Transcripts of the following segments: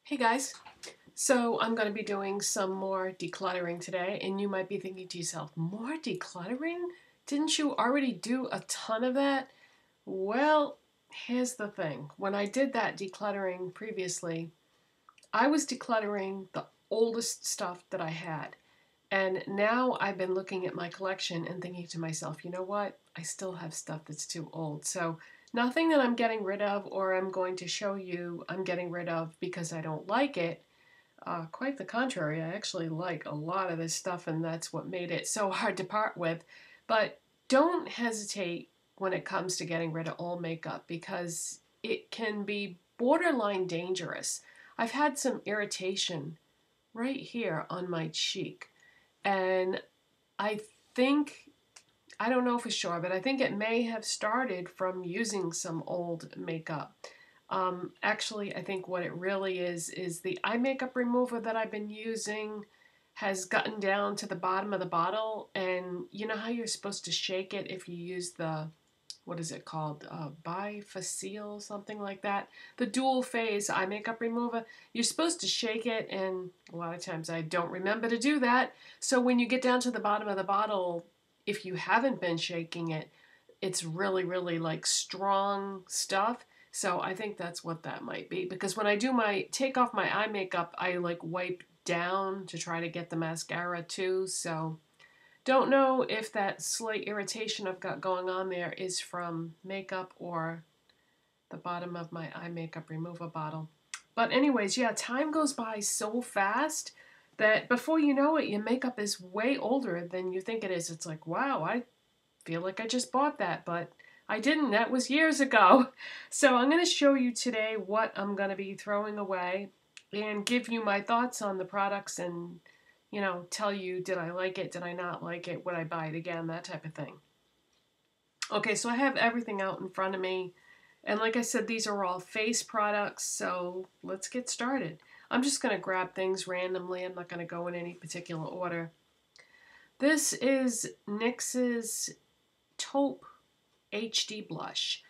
Hey guys, so I'm going to be doing some more decluttering today, and you might be thinking to yourself, more decluttering? Didn't you already do a ton of that? Well, here's the thing. When I did that decluttering previously, I was decluttering the oldest stuff that I had. And now I've been looking at my collection and thinking to myself, you know what? I still have stuff that's too old. So nothing that I'm getting rid of or I'm going to show you I'm getting rid of because I don't like it. Quite the contrary, I actually like a lot of this stuff, and that's what made it so hard to part with. But don't hesitate when it comes to getting rid of old makeup because it can be borderline dangerous. I've had some irritation right here on my cheek, and I think, I don't know for sure, but I think it may have started from using some old makeup. Actually, I think what it really is the eye makeup remover that I've been using has gotten down to the bottom of the bottle, and you know how you're supposed to shake it if you use the, what is it called, Bifacil, something like that, the dual phase eye makeup remover. You're supposed to shake it, and a lot of times I don't remember to do that. So when you get down to the bottom of the bottle, if you haven't been shaking it, it's really like strong stuff. So I think that's what that might be, because when I do my take off my eye makeup, I like wipe down to try to get the mascara too. So don't know if that slight irritation I've got going on there is from makeup or the bottom of my eye makeup remover bottle. But anyways, yeah, time goes by so fast that before you know it, your makeup is way older than you think it is. It's like, wow, I feel like I just bought that, but I didn't. That was years ago. So I'm going to show you today what I'm going to be throwing away and give you my thoughts on the products and, you know, tell you, did I like it, did I not like it, would I buy it again, that type of thing. Okay, so I have everything out in front of me. And like I said, these are all face products, so let's get started. I'm just going to grab things randomly. I'm not going to go in any particular order. This is NYX's Taupe HD blush.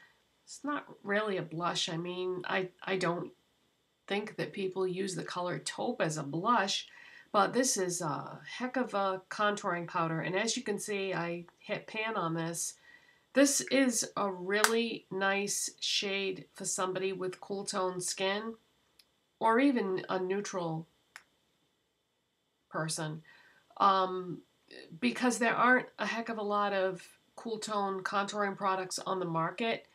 It's not really a blush. I mean, I don't think that people use the color taupe as a blush, but this is a heck of a contouring powder. And as you can see, I hit pan on this. This is a really nice shade for somebody with cool tone skin or even a neutral person. Um, because there aren't a heck of a lot of cool tone contouring products on the market.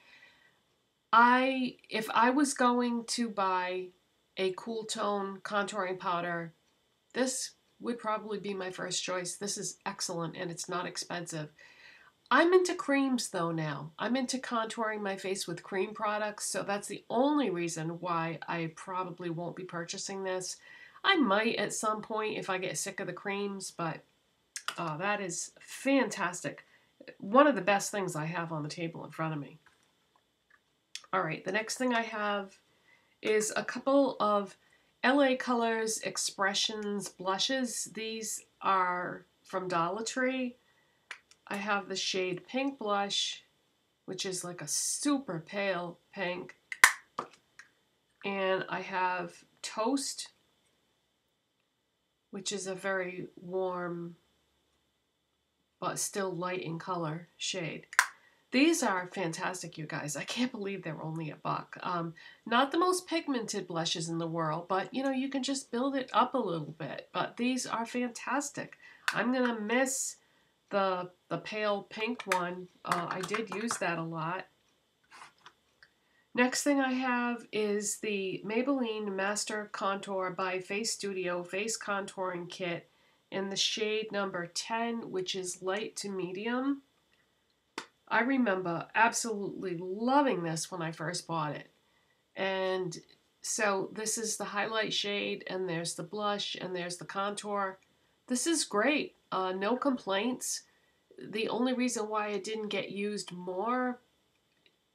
If I was going to buy a cool tone contouring powder, this would probably be my first choice. This is excellent and it's not expensive. I'm into creams though now. I'm into contouring my face with cream products, so that's the only reason why I probably won't be purchasing this. I might at some point if I get sick of the creams, but that is fantastic. One of the best things I have on the table in front of me. All right, the next thing I have is a couple of LA Colors Expressions blushes. These are from Dollar Tree. I have the shade Pink Blush, which is like a super pale pink. And I have Toast, which is a very warm but still light in color shade. These are fantastic, you guys. I can't believe they're only $1. Not the most pigmented blushes in the world, but you know, you can just build it up a little bit. But these are fantastic. I'm gonna miss the pale pink one. I did use that a lot. Next thing I have is the Maybelline Master Contour by Face Studio Face Contouring Kit in the shade number 10, which is light to medium. I remember absolutely loving this when I first bought it. And so this is the highlight shade, and there's the blush, and there's the contour. This is great. No complaints. The only reason why it didn't get used more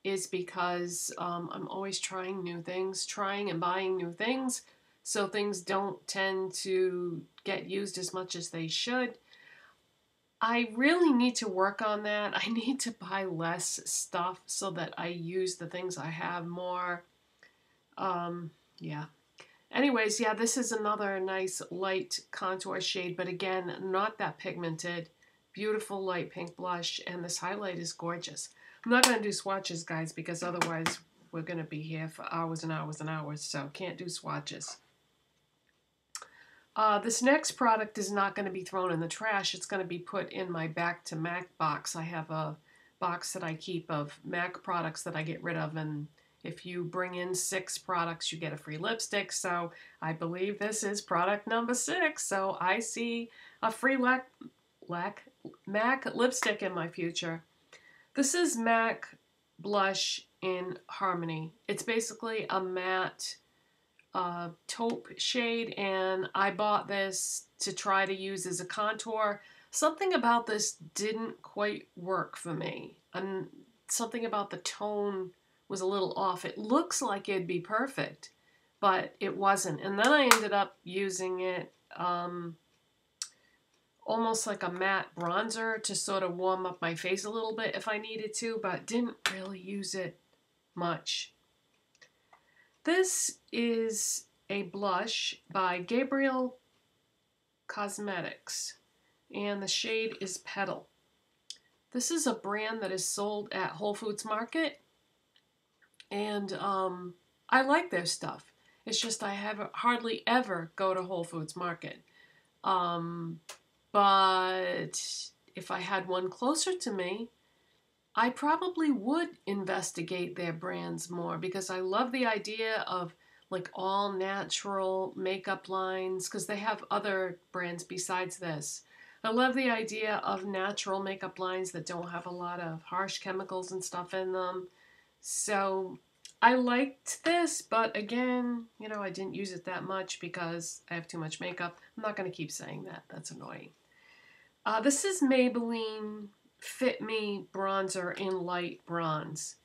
is because I'm always trying new things, trying and buying new things, so things don't tend to get used as much as they should. I really need to work on that. I need to buy less stuff so that I use the things I have more. Yeah. Anyways, yeah, this is another nice light contour shade, but again, not that pigmented. Beautiful light pink blush, and this highlight is gorgeous. I'm not going to do swatches, guys, because otherwise we're going to be here for hours and hours and hours, so can't do swatches. This next product is not going to be thrown in the trash. It's going to be put in my Back to MAC box. I have a box that I keep of MAC products that I get rid of, and if you bring in 6 products, you get a free lipstick. So I believe this is product number 6. So I see a free MAC lipstick in my future. This is MAC Blush in Harmony. It's basically a matte taupe shade, and I bought this to try to use as a contour. Something about this didn't quite work for me, and something about the tone was a little off. It looks like it'd be perfect, but it wasn't. And then I ended up using it almost like a matte bronzer to sort of warm up my face a little bit if I needed to, but didn't really use it much. This is a blush by Gabriel Cosmetics, and the shade is Petal. This is a brand that is sold at Whole Foods Market, and I like their stuff. It's just I hardly ever go to Whole Foods Market. But if I had one closer to me, I probably would investigate their brands more, because I love the idea of like all natural makeup lines, because they have other brands besides this. I love the idea of natural makeup lines that don't have a lot of harsh chemicals and stuff in them. So I liked this, but again, you know, I didn't use it that much because I have too much makeup. I'm not going to keep saying that. That's annoying. This is Maybelline Fit Me Bronzer in Light Bronze.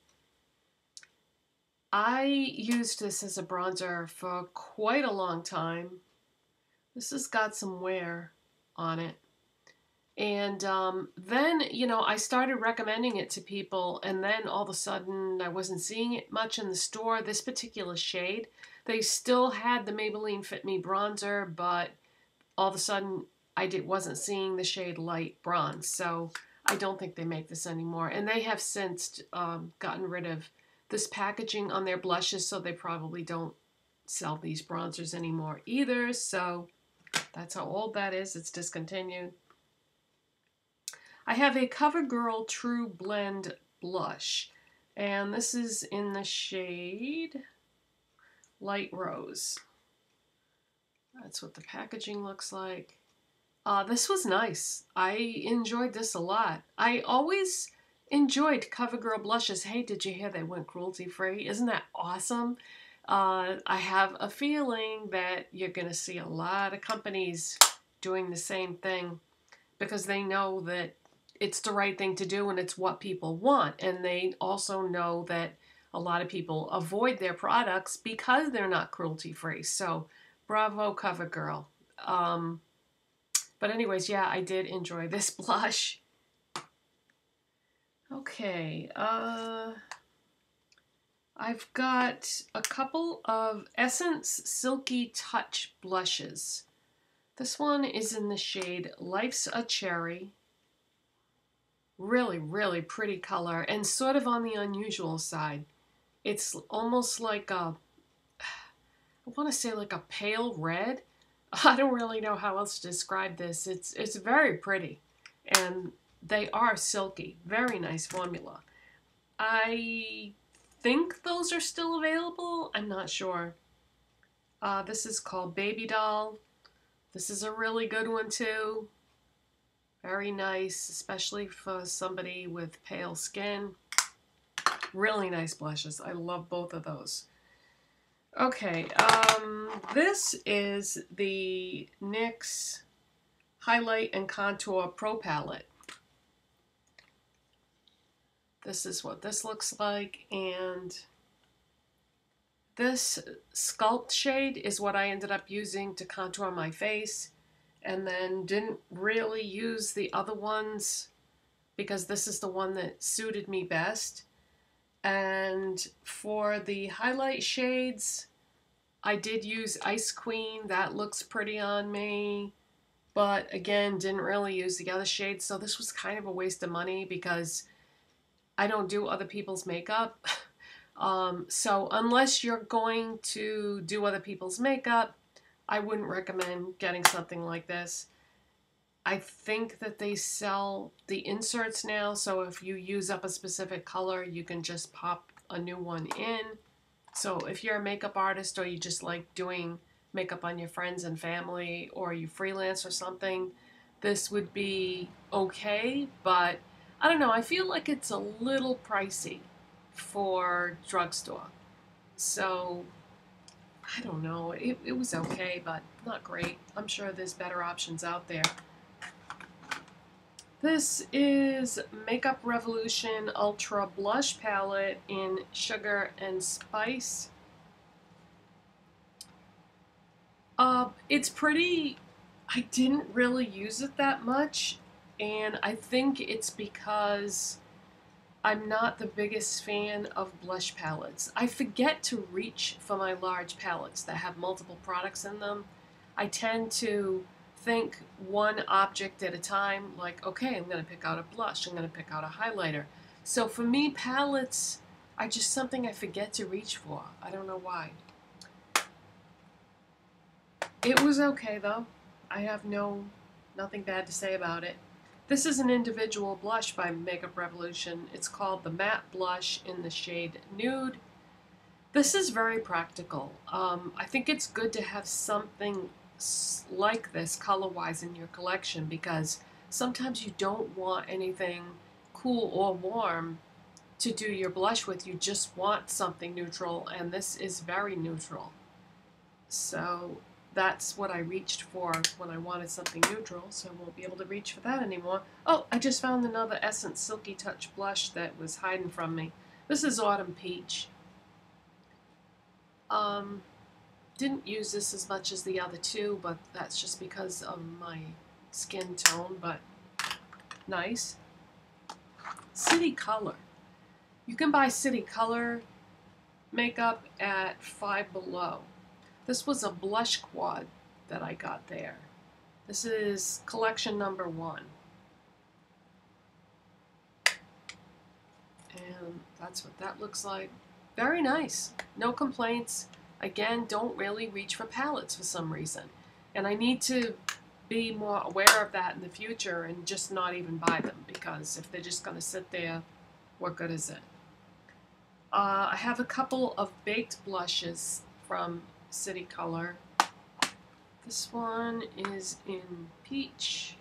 I used this as a bronzer for quite a long time. This has got some wear on it. And then, you know, I started recommending it to people, and then all of a sudden I wasn't seeing it much in the store. This particular shade, they still had the Maybelline Fit Me Bronzer, but all of a sudden wasn't seeing the shade Light Bronze. So I don't think they make this anymore. And they have since gotten rid of this packaging on their blushes, so they probably don't sell these bronzers anymore either. So that's how old that is. It's discontinued. I have a CoverGirl True Blend blush, and this is in the shade Light Rose. That's what the packaging looks like. This was nice. I enjoyed this a lot. I always enjoyed CoverGirl blushes. Hey, did you hear they went cruelty-free? Isn't that awesome? I have a feeling that you're going to see a lot of companies doing the same thing, because they know that it's the right thing to do and it's what people want. And they also know that a lot of people avoid their products because they're not cruelty-free. So bravo, CoverGirl. But anyways, yeah, I did enjoy this blush. Okay, I've got a couple of Essence Silky Touch blushes. This one is in the shade Life's a Cherry. Really, really pretty color, and sort of on the unusual side. It's almost like a, I want to say like a pale red. I don't really know how else to describe this. It's very pretty, and they are silky. Very nice formula. I think those are still available. I'm not sure. This is called Baby Doll. This is a really good one too. Very nice, especially for somebody with pale skin. Really nice blushes. I love both of those. Okay, this is the NYX Highlight and Contour Pro Palette. This is what this looks like, and this Sculpt shade is what I ended up using to contour my face, and then didn't really use the other ones because this is the one that suited me best. And for the highlight shades, I did use Ice Queen. That looks pretty on me. But again, didn't really use the other shades. So this was kind of a waste of money because I don't do other people's makeup. So unless you're going to do other people's makeup, I wouldn't recommend getting something like this. I think that they sell the inserts now, so if you use up a specific color, you can just pop a new one in. So if you're a makeup artist or you just like doing makeup on your friends and family or you freelance or something, this would be okay, but I don't know, I feel like it's a little pricey for drugstore. So I don't know, it was okay, but not great. I'm sure there's better options out there. This is Makeup Revolution Ultra Blush Palette in Sugar and Spice. It's pretty. I didn't really use it that much, and I think it's because I'm not the biggest fan of blush palettes. I forget to reach for my large palettes that have multiple products in them. I tend to think one object at a time, like, okay, I'm going to pick out a blush, I'm going to pick out a highlighter. So for me, palettes are just something I forget to reach for. I don't know why. It was okay though. I have nothing bad to say about it. This is an individual blush by Makeup Revolution. It's called the Matte Blush in the shade Nude. This is very practical. I think it's good to have something like this color-wise in your collection because sometimes you don't want anything cool or warm to do your blush with. You just want something neutral, and this is very neutral. So that's what I reached for when I wanted something neutral, so I won't be able to reach for that anymore. Oh, I just found another Essence Silky Touch blush that was hiding from me. This is Autumn Peach. Didn't use this as much as the other two, but that's just because of my skin tone, but nice. City Color. You can buy City Color makeup at Five Below. This was a blush quad that I got there. This is collection number 1. And that's what that looks like. Very nice. No complaints. Again, don't really reach for palettes for some reason. And I need to be more aware of that in the future and just not even buy them, because if they're just going to sit there, what good is it? I have a couple of baked blushes from City Color. This one is in Peach,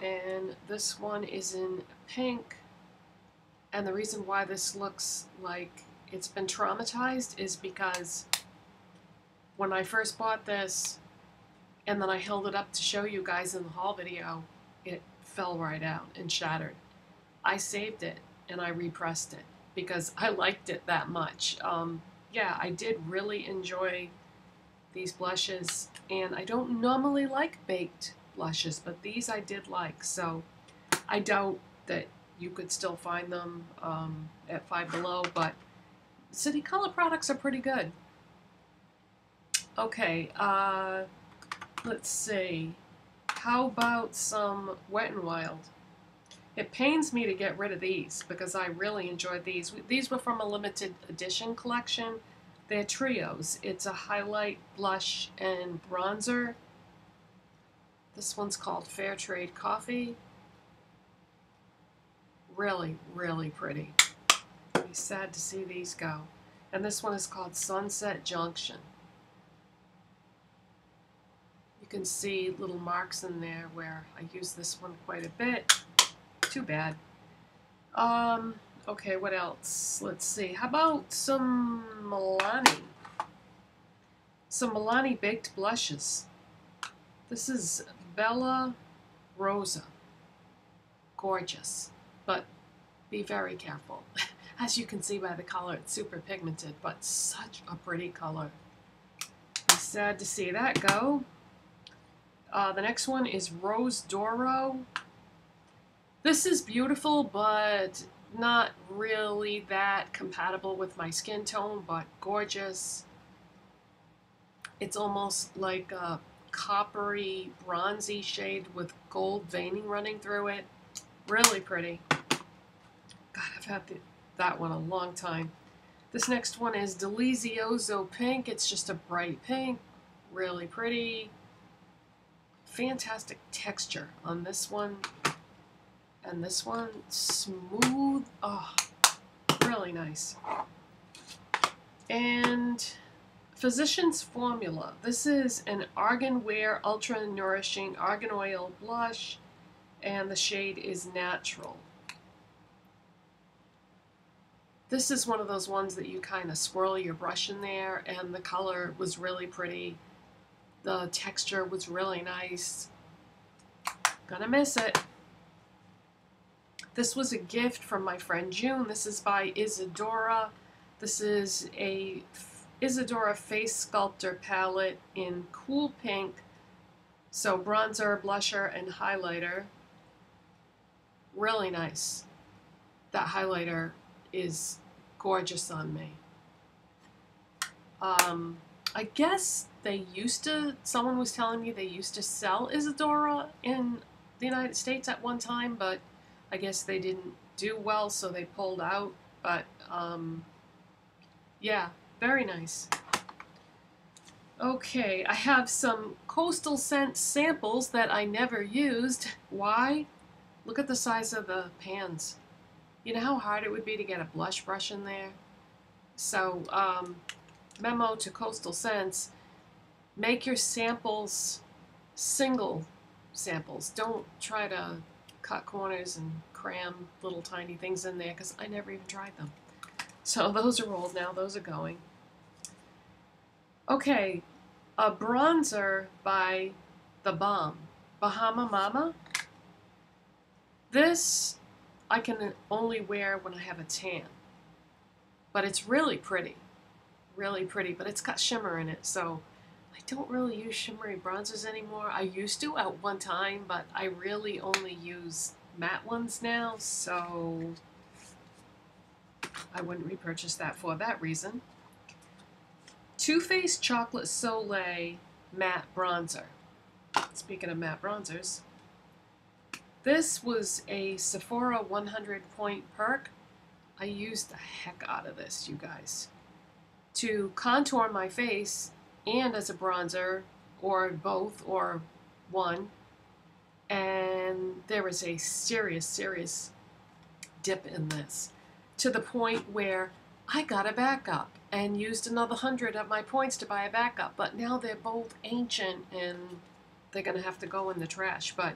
and this one is in Pink. And the reason why this looks like it's been traumatized is because when I first bought this and then I held it up to show you guys in the haul video, it fell right out and shattered. I saved it and I repressed it because I liked it that much. Yeah, I did really enjoy these blushes, and I don't normally like baked blushes, but these I did like, so I doubt that you could still find them at Five Below, but City Color products are pretty good. Okay, let's see. How about some Wet n Wild? It pains me to get rid of these because I really enjoyed these. These were from a limited edition collection. They're trios. It's a highlight, blush, and bronzer. This one's called Fair Trade Coffee. Really, really pretty. I'd be sad to see these go. And this one is called Sunset Junction. You can see little marks in there where I use this one quite a bit. Too bad. Okay, what else? Let's see. How about some Milani? Some Milani baked blushes. This is Bella Rosa. Gorgeous, but be very careful. As you can see by the color, it's super pigmented, but such a pretty color. I'm sad to see that go. The next one is Rose Doro. This is beautiful, but Not really that compatible with my skin tone, but gorgeous. It's almost like a coppery, bronzy shade with gold veining running through it. Really pretty. God, I've had that one a long time. This next one is Delizioso Pink. It's just a bright pink. Really pretty. Fantastic texture on this one. And this one, smooth. Oh, really nice. And Physician's Formula. This is an Argan Wear Ultra Nourishing Argan Oil Blush. And the shade is Natural. This is one of those ones that you kind of swirl your brush in there, and the color was really pretty. The texture was really nice. Gonna miss it. This was a gift from my friend June. This is by Isadora. This is a Isadora Face Sculptor palette in Cool Pink. So bronzer, blusher, and highlighter. Really nice. That highlighter is gorgeous on me. I guess they used to, someone was telling me they used to sell Isadora in the United States at one time, but I guess they didn't do well, so they pulled out. But yeah, very nice. Okay, I have some Coastal Scent samples that I never used. Why? Look at the size of the pans. You know how hard it would be to get a blush brush in there? So, memo to Coastal Scents, make your samples single samples. Don't try to cut corners and cram little tiny things in there, because I never even tried them. So those are old now, those are going. Okay, a bronzer by the Balm, Bahama Mama. This I can only wear when I have a tan, but it's really pretty, but it's got shimmer in it, so I don't really use shimmery bronzers anymore. I used to at one time, but I really only use matte ones now, so I wouldn't repurchase that for that reason. Too Faced Chocolate Soleil Matte Bronzer. Speaking of matte bronzers, this was a Sephora 100 point perk. I used the heck out of this, you guys, to contour my face and as a bronzer, or both, or one. And there was a serious dip in this, to the point where I got a backup and used another 100 of my points to buy a backup. But now they're both ancient and they're going to have to go in the trash. But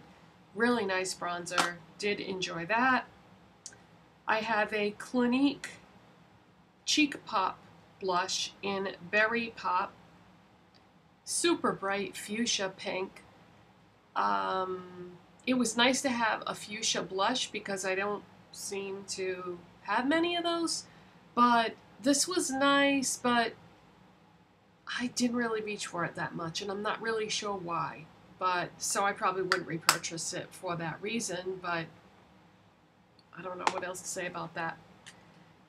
really nice bronzer. Did enjoy that. I have a Clinique Cheek Pop blush in Berry Pop. Super bright fuchsia pink. It was nice to have a fuchsia blush because I don't seem to have many of those. But this was nice, but I didn't really reach for it that much, and I'm not really sure why. But so I probably wouldn't repurchase it for that reason, but I don't know what else to say about that.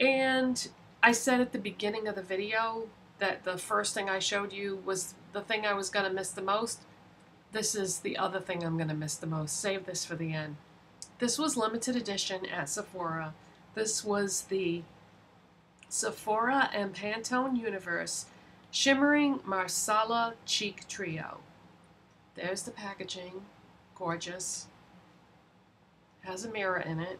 And I said at the beginning of the video that the first thing I showed you was the thing I was going to miss the most. This is the other thing I'm going to miss the most. Save this for the end. This was limited edition at Sephora. This was the Sephora and Pantone Universe Shimmering Marsala Cheek Trio. There's the packaging. Gorgeous. Has a mirror in it.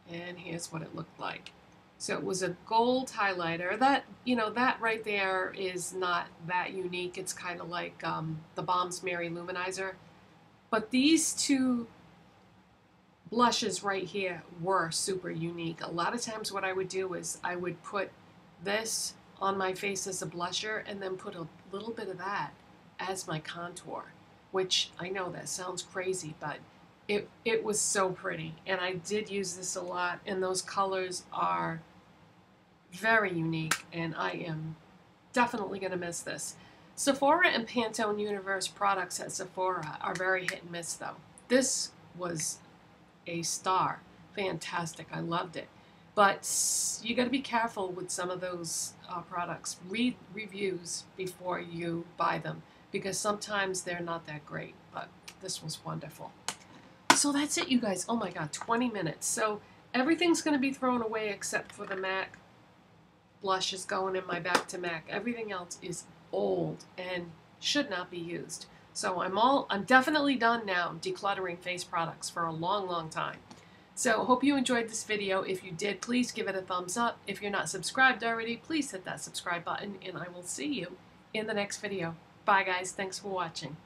And here's what it looked like. So it was a gold highlighter. That, you know, that right there is not that unique. It's kind of like the Balm's Mary Luminizer. But these two blushes right here were super unique. A lot of times what I would do is I would put this on my face as a blusher and then put a little bit of that as my contour, which I know that sounds crazy, but it was so pretty, and I did use this a lot, and those colors are very unique, and I am definitely going to miss this. Sephora and Pantone Universe products at Sephora are very hit and miss, though. This was a star. Fantastic. I loved it. But you got to be careful with some of those products. Read reviews before you buy them because sometimes they're not that great. But this was wonderful. So that's it, you guys. Oh my God, 20 minutes. So everything's going to be thrown away except for the MAC blush is going in my Back to MAC. Everything else is old and should not be used. So I'm definitely done now decluttering face products for a long, long time. So hope you enjoyed this video. If you did, please give it a thumbs up. If you're not subscribed already, please hit that subscribe button and I will see you in the next video. Bye guys, thanks for watching.